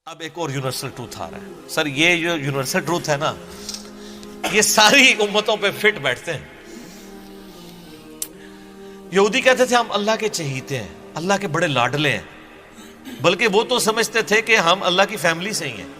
اب ایک اور یونیورسل ٹروتھ آ رہا ہے. سر یہ جو یونیورسل ٹروتھ ہے نا، یہ ساری امتوں پہ فٹ بیٹھتے ہیں. یہودی کہتے تھے ہم اللہ کے چہیتے ہیں، اللہ کے بڑے لاڈلے ہیں، بلکہ وہ تو سمجھتے تھے کہ ہم اللہ کی فیملی سے ہی ہیں،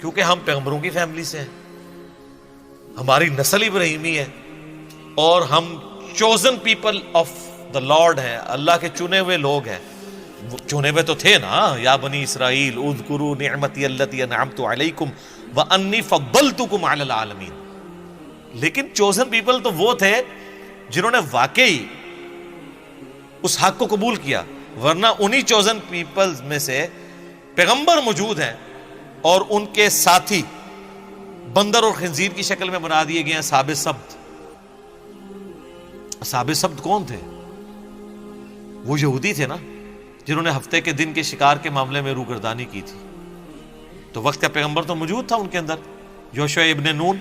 کیونکہ ہم پیغمبروں کی فیملی سے ہیں، ہماری نسل ابراہیمی ہے، اور ہم chosen people of the lord ہیں، اللہ کے چنے ہوئے لوگ ہیں. چنے ہوئے تو تھے نا، یا بنی اسرائیل اذکروا نعمتی التی انعمت علیکم وانی فضلتکم علی العالمین. لیکن چوزن پیپل تو وہ تھے جنہوں نے واقعی اس حق کو قبول کیا، ورنہ انہی چوزن پیپل میں سے پیغمبر موجود ہیں اور ان کے ساتھی بندر اور خنزیر کی شکل میں بنا دیے گئے ہیں اصحاب سبت. اصحاب سبت کون تھے؟ وہ یہودی تھے نا، جنہوں نے ہفتے کے دن کے شکار کے معاملے میں روگردانی کی تھی. تو وقت کا پیغمبر تو موجود تھا ان کے اندر، یوشع ابن نون.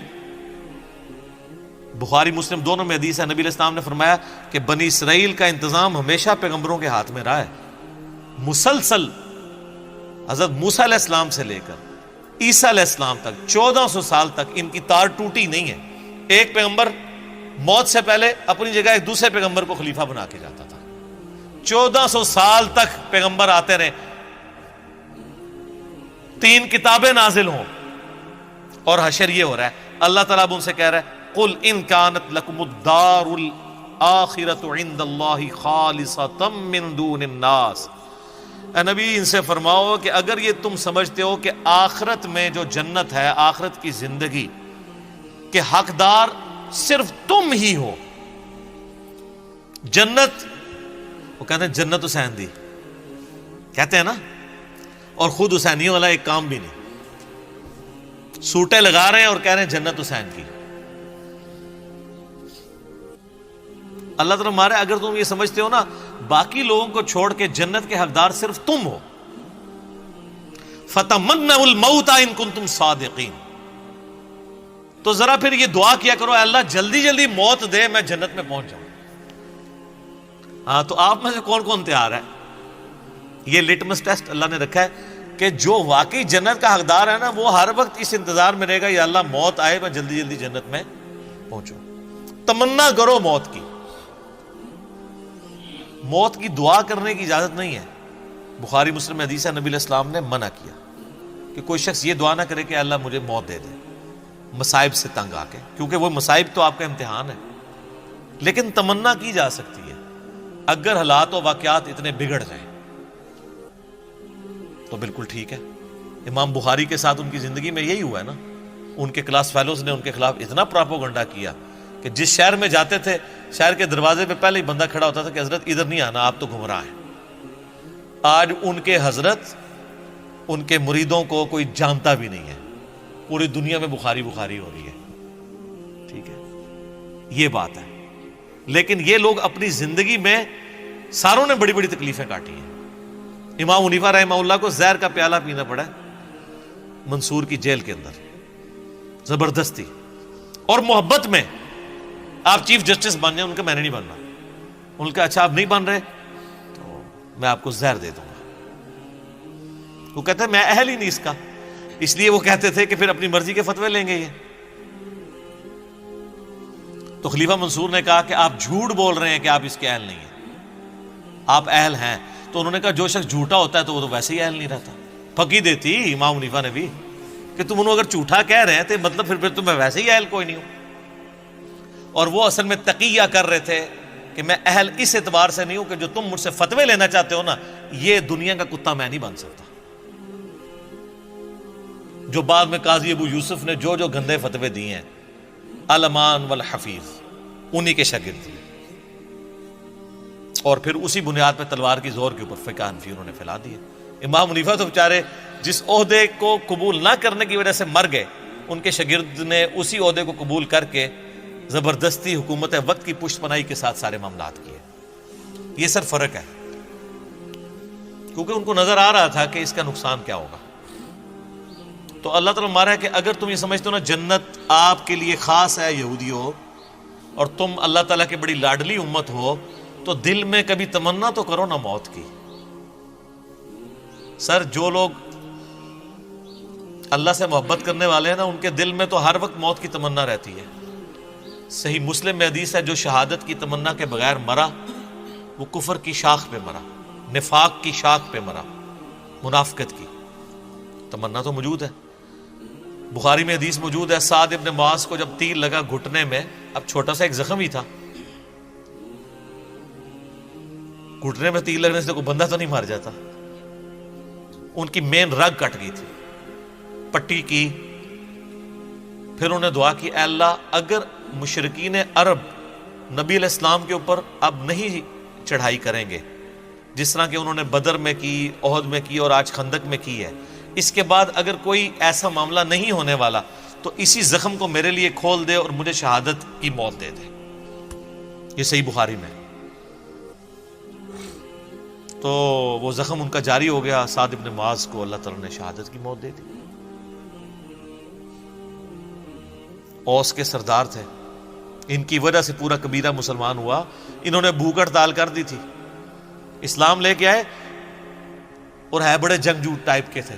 بخاری مسلم دونوں میں حدیث ہے، نبی علیہ السلام نے فرمایا کہ بنی اسرائیل کا انتظام ہمیشہ پیغمبروں کے ہاتھ میں رہا ہے. مسلسل حضرت موسیٰ علیہ السلام سے لے کر عیسیٰ علیہ السلام تک 1400 سال تک ان کی تار ٹوٹی نہیں ہے. ایک پیغمبر موت سے پہلے اپنی جگہ ایک دوسرے پیغمبر کو خلیفہ بنا کے جاتا تھا. 1400 سال تک پیغمبر آتے رہے، 3 کتابیں نازل ہوں، اور حشر یہ ہو رہا ہے. اللہ تعالیٰ اب ان سے کہہ رہا ہے قُلْ إِن كَانَتْ لَكُمُ الدَّارُ الْآخِرَةُ عِنْدَ اللَّهِ خَالِصَةً مِّن دُونِ النَّاسِ. اے نبی ان سے فرماؤ کہ اگر یہ تم سمجھتے ہو کہ آخرت میں جو جنت ہے، آخرت کی زندگی کے حقدار صرف تم ہی ہو. جنت، وہ کہتے ہیں جنت حسین دی کہتے ہیں نا، اور خود حسینیوں والا ایک کام بھی نہیں، سوٹیں لگا رہے ہیں اور کہہ رہے ہیں جنت حسین کی. اللہ تعالیٰ مارے اگر تم یہ سمجھتے ہو نا باقی لوگوں کو چھوڑ کے جنت کے حقدار صرف تم ہو، فَتَمَنَّوُا الْمَوْتَ إِن كُنتُمْ صَادِقِينَ، تو ذرا پھر یہ دعا کیا کرو، اے اللہ جلدی جلدی موت دے، میں جنت میں پہنچ جاؤں. ہاں، تو آپ میں سے کون کون تیار ہے؟ یہ لٹمس ٹیسٹ اللہ نے رکھا ہے کہ جو واقعی جنت کا حقدار ہے نا، وہ ہر وقت اس انتظار میں رہے گا یا اللہ موت آئے میں جلدی جلدی جنت میں پہنچوں. تمنا کرو موت کی، موت کی دعا کرنے کی اجازت نہیں ہے. بخاری مسلم میں حدیث ہے، نبی علیہ السلام نے منع کیا کہ کوئی شخص یہ دعا نہ کرے کہ اللہ مجھے موت دے دے مصائب سے تنگ آ کے، کیونکہ وہ مصائب تو آپ کا امتحان ہے. لیکن تمنا کی جا سکتی ہے اگر حالات و واقعات اتنے بگڑ جائیں تو بالکل ٹھیک ہے. امام بخاری کے ساتھ ان کی زندگی میں یہی ہوا ہے نا. ان کے کلاس فیلوز نے ان کے خلاف اتنا پراپوگنڈا کیا کہ جس شہر میں جاتے تھے شہر کے دروازے پہ پہلے ہی بندہ کھڑا ہوتا تھا کہ حضرت ادھر نہیں آنا، آپ تو گمراہ ہیں. آج ان کے حضرت ان کے مریدوں کو کوئی جانتا بھی نہیں ہے، پوری دنیا میں بخاری بخاری ہو رہی ہے. ٹھیک ہے، یہ بات ہے. لیکن یہ لوگ اپنی زندگی میں ساروں نے بڑی بڑی تکلیفیں کاٹی ہیں. امام حنیفہ رحمہ اللہ کو زہر کا پیالہ پینا پڑا ہے منصور کی جیل کے اندر، زبردستی اور محبت میں. آپ چیف جسٹس بن جائیں، ان کا میں نے نہیں بننا. ان کا اچھا آپ نہیں بن رہے تو میں آپ کو زہر دے دوں گا. وہ کہتے ہیں میں اہل ہی نہیں اس کا، اس لیے وہ کہتے تھے کہ پھر اپنی مرضی کے فتوے لیں گے یہ. تو خلیفہ منصور نے کہا کہ آپ جھوٹ بول رہے ہیں کہ آپ اس کے اہل نہیں ہیں، آپ اہل ہیں. تو انہوں نے کہا جو شخص جھوٹا ہوتا ہے تو وہ تو ویسے ہی اہل نہیں رہتا. پھکی دیتی امام حنیفہ نے بھی کہ تم انہوں اگر جھوٹا کہہ رہے ہیں تو مطلب پھر تو میں ویسے ہی اہل کوئی نہیں ہوں. اور وہ اصل میں تقیہ کر رہے تھے کہ میں اہل اس اعتبار سے نہیں ہوں کہ جو تم مجھ سے فتوے لینا چاہتے ہو نا، یہ دنیا کا کتا میں نہیں بن سکتا. جو بعد میں قاضی ابو یوسف نے جو گندے فتوے دیے ہیں، علمان والحفیظ انہی کے شاگرد تھے، اور پھر اسی بنیاد پہ تلوار کی زور کے اوپر فقہ حنفی انہوں نے پھیلا دیے. امام حنیفہ تو بیچارے جس عہدے کو قبول نہ کرنے کی وجہ سے مر گئے، ان کے شاگرد نے اسی عہدے کو قبول کر کے زبردستی حکومت وقت کی پشت پناہی کے ساتھ سارے معاملات کیے. یہ سر فرق ہے، کیونکہ ان کو نظر آ رہا تھا کہ اس کا نقصان کیا ہوگا. تو اللہ تعالیٰ مارا ہے کہ اگر تم یہ سمجھتے ہو نا جنت آپ کے لیے خاص ہے یہودیوں، اور تم اللہ تعالیٰ کی بڑی لاڈلی امت ہو، تو دل میں کبھی تمنا تو کرو نا موت کی. سر جو لوگ اللہ سے محبت کرنے والے ہیں نا، ان کے دل میں تو ہر وقت موت کی تمنا رہتی ہے۔ صحیح مسلم میں حدیث ہے، جو شہادت کی تمنا کے بغیر مرا وہ کفر کی شاخ پہ مرا، نفاق کی شاخ پہ مرا، منافقت کی تمنا تو موجود ہے۔ بخاری میں حدیث موجود ہے، سعد ابن معاذ کو جب تیر لگا گھٹنے میں، اب چھوٹا سا ایک زخم ہی تھا، گھٹنے میں تیر لگنے سے کوئی بندہ تو نہیں مر جاتا، ان کی مین رگ کٹ گئی تھی، پٹی کی۔ پھر انہوں نے دعا کی، اے اللہ اگر مشرکین عرب نبی علیہ السلام کے اوپر اب نہیں چڑھائی کریں گے جس طرح کہ انہوں نے بدر میں کی، احد میں کی اور آج خندق میں کی ہے، اس کے بعد اگر کوئی ایسا معاملہ نہیں ہونے والا تو اسی زخم کو میرے لیے کھول دے اور مجھے شہادت کی موت دے دے۔ یہ صحیح بخاری میں۔ تو وہ زخم ان کا جاری ہو گیا، سعد ابن معاذ کو اللہ تعالیٰ نے شہادت کی موت دے دی۔ اوس کے سردار تھے، ان کی وجہ سے پورا قبیلہ مسلمان ہوا، انہوں نے بھوک ہڑتال کر دی تھی، اسلام لے کے آئے اور ہے بڑے جنگجو ٹائپ کے تھے،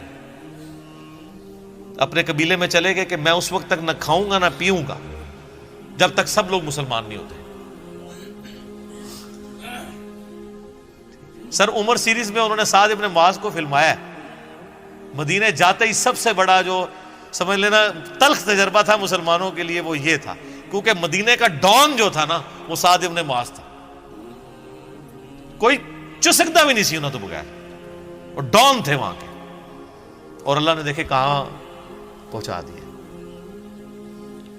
اپنے قبیلے میں چلے گئے کہ میں اس وقت تک نہ کھاؤں گا نہ پیوں گا جب تک سب لوگ مسلمان نہیں ہوتے۔ سر عمر سیریز میں انہوں نے سعد ابن معاذ کو فلمایا ہے، مدینے جاتے ہی سب سے بڑا جو سمجھ لینا تلخ تجربہ تھا مسلمانوں کے لیے وہ یہ تھا، کیونکہ مدینے کا ڈان جو تھا نا وہ سعد ابن معاذ تھا، کوئی چسکتا بھی نہیں سی انہوں تو بغیر، وہ ڈان تھے وہاں کے، اور اللہ نے دیکھے کہاں پہنچا دیا،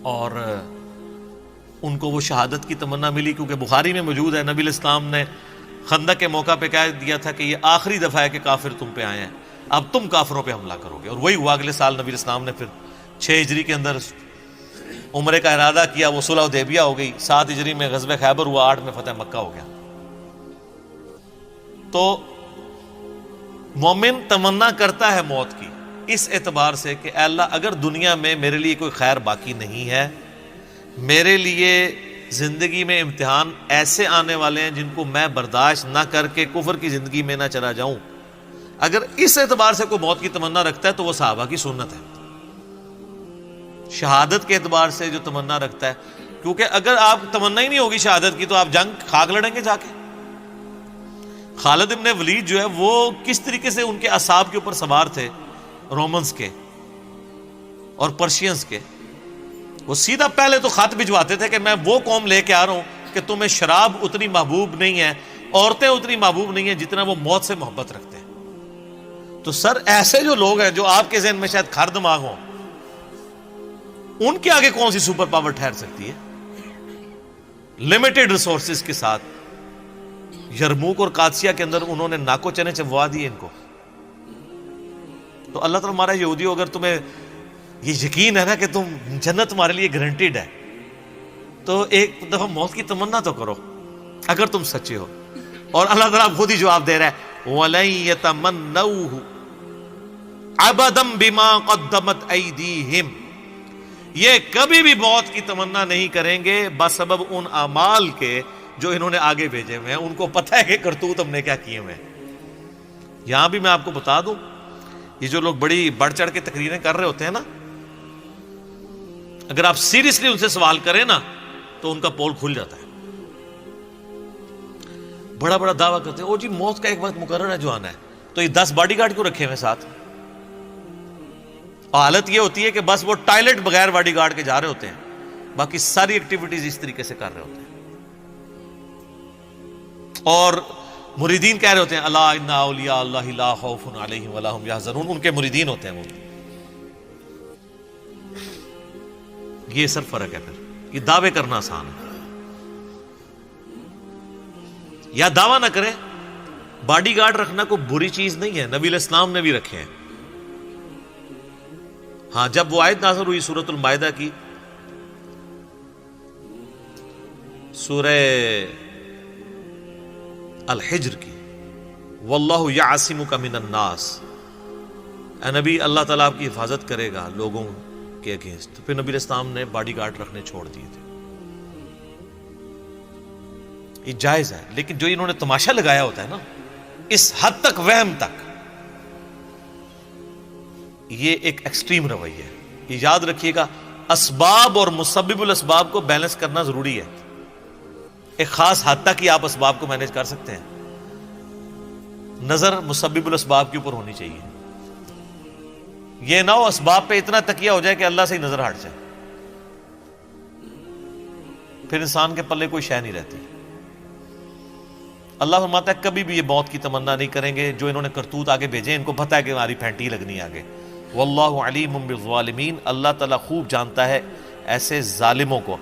اور ان کو وہ شہادت کی تمنا ملی، کیونکہ بخاری میں موجود ہے نبی علیہ السلام نے خندق کے موقع پہ کہہ دیا تھا کہ یہ آخری دفعہ ہے کہ کافر تم پہ آئے ہیں، اب تم کافروں پہ حملہ کرو گے، اور وہی ہوا۔ اگلے سال نبی علیہ السلام نے پھر 6 ہجری کے اندر عمرے کا ارادہ کیا، وہ صلح حدیبیہ ہو گئی، 7 ہجری میں غزوہ خیبر ہوا، 8 میں فتح مکہ ہو گیا۔ تو مومن تمنا کرتا ہے موت کی اس اعتبار سے کہ اے اللہ اگر دنیا میں میرے لیے کوئی خیر باقی نہیں ہے، میرے لیے زندگی میں امتحان ایسے آنے والے ہیں جن کو میں برداشت نہ کر کے کفر کی زندگی میں نہ چلا جاؤں، اگر اس اعتبار سے کوئی موت کی تمنا رکھتا ہے تو وہ صحابہ کی سنت ہے، شہادت کے اعتبار سے جو تمنا رکھتا ہے، کیونکہ اگر آپ تمنا ہی نہیں ہوگی شہادت کی تو آپ جنگ خاک لڑیں گے جا کے۔ خالد ابن ولید جو ہے وہ کس طریقے سے ان کے اعصاب کے اوپر سوار تھے، رومنز کے اور پرشینز کے، وہ سیدھا پہلے تو خط بھجواتے تھے کہ میں وہ قوم لے کے آ رہا ہوں کہ تمہیں شراب اتنی محبوب نہیں ہے، عورتیں اتنی محبوب نہیں ہیں جتنا وہ موت سے محبت رکھتے ہیں۔ تو سر ایسے جو لوگ ہیں جو آپ کے ذہن میں شاید کھر دماغ ہوں، ان کے آگے کون سی سپر پاور ٹھہر سکتی ہے؟ لمیٹڈ ریسورسز کے ساتھ یرموک اور قادسیہ کے اندر انہوں نے ناکو چنے چبوا دیے ان کو۔ تو اللہ تعالیٰ ہمارا یہودی ہو، اگر تمہیں یہ یقین ہے نا کہ تم جنت تمہارے لیے گارنٹیڈ ہے تو ایک دفعہ موت کی تمنا تو کرو اگر تم سچے ہو۔ اور اللہ تعالیٰ خود ہی جواب دے رہا ہے وَلَن يَتَمَنَّوْهُ أَبَدًا بِمَا قَدَّمَتْ أَيْدِيهِمْ، یہ کبھی بھی موت کی تمنا نہیں کریں گے بسبب ان اعمال کے جو انہوں نے آگے بھیجے ہوئے ہیں، ان کو پتہ ہے کہ کرتوت ہم نے کیا کیے ہوئے ہیں۔ یہاں بھی میں آپ کو بتا دوں، یہ جو لوگ بڑی بڑھ چڑھ کے تقریریں کر رہے ہوتے ہیں نا، اگر آپ سیریسلی ان سے سوال کریں نا تو ان کا پول کھل جاتا ہے۔ بڑا بڑا دعویٰ کرتے ہیں او جی موت کا ایک وقت مقرر ہے جو آنا ہے، تو یہ 10 باڈی گارڈ کیوں رکھے ہوئے ساتھ؟ حالت یہ ہوتی ہے کہ بس وہ ٹائلٹ بغیر باڈی گارڈ کے جا رہے ہوتے ہیں، باقی ساری ایکٹیویٹیز اس طریقے سے کر رہے ہوتے ہیں، اور مریدین کہہ رہے ہوتے ہیں الا ان اولیاء اللہ لا خوف علیہم ولا هم یحزنون، ان کے مریدین ہوتے ہیں وہ۔ یہ سر فرق ہے۔ پھر یہ دعوے کرنا آسان ہے، یا دعویٰ نہ کریں۔ باڈی گارڈ رکھنا کوئی بری چیز نہیں ہے، نبی علیہ السلام نے بھی رکھے ہیں۔ ہاں جب وہ آیت نازل ہوئی سورۃ المائدہ کی، سورہ الحجر کی، واللہ یعصمک من الناس، اے نبی اللہ تعالیٰ آپ کی حفاظت کرے گا لوگوں کے اگینسٹ، تو پھر نبی علیہ السلام نے باڈی گارڈ رکھنے چھوڑ دیے تھے۔ یہ جائز ہے، لیکن جو انہوں نے تماشا لگایا ہوتا ہے نا، اس حد تک وہم تک یہ ایک ایکسٹریم رویہ ہے. یہ یاد رکھیے گا، اسباب اور مسبب الاسباب کو بیلنس کرنا ضروری ہے. ایک خاص حد تک ہی آپ اسباب کو مینج کر سکتے ہیں. نظر مسبب الاسباب کے اوپر ہونی چاہیے. یہ نہ ہو اسباب پہ اتنا تکیہ ہو جائے کہ اللہ سے ہی نظر ہٹ جائے، پھر انسان کے پلے کوئی شے نہیں رہتی. اللہ فرماتا ہے کبھی بھی یہ موت کی تمنا نہیں کریں گے. جو انہوں نے کرتوت آگے بھیجے ان کو پتہ ہے کہ ہماری پھینٹی لگنی آگے. واللہ علیم بالظالمین، اللہ تعالیٰ خوب جانتا ہے ایسے ظالموں کو.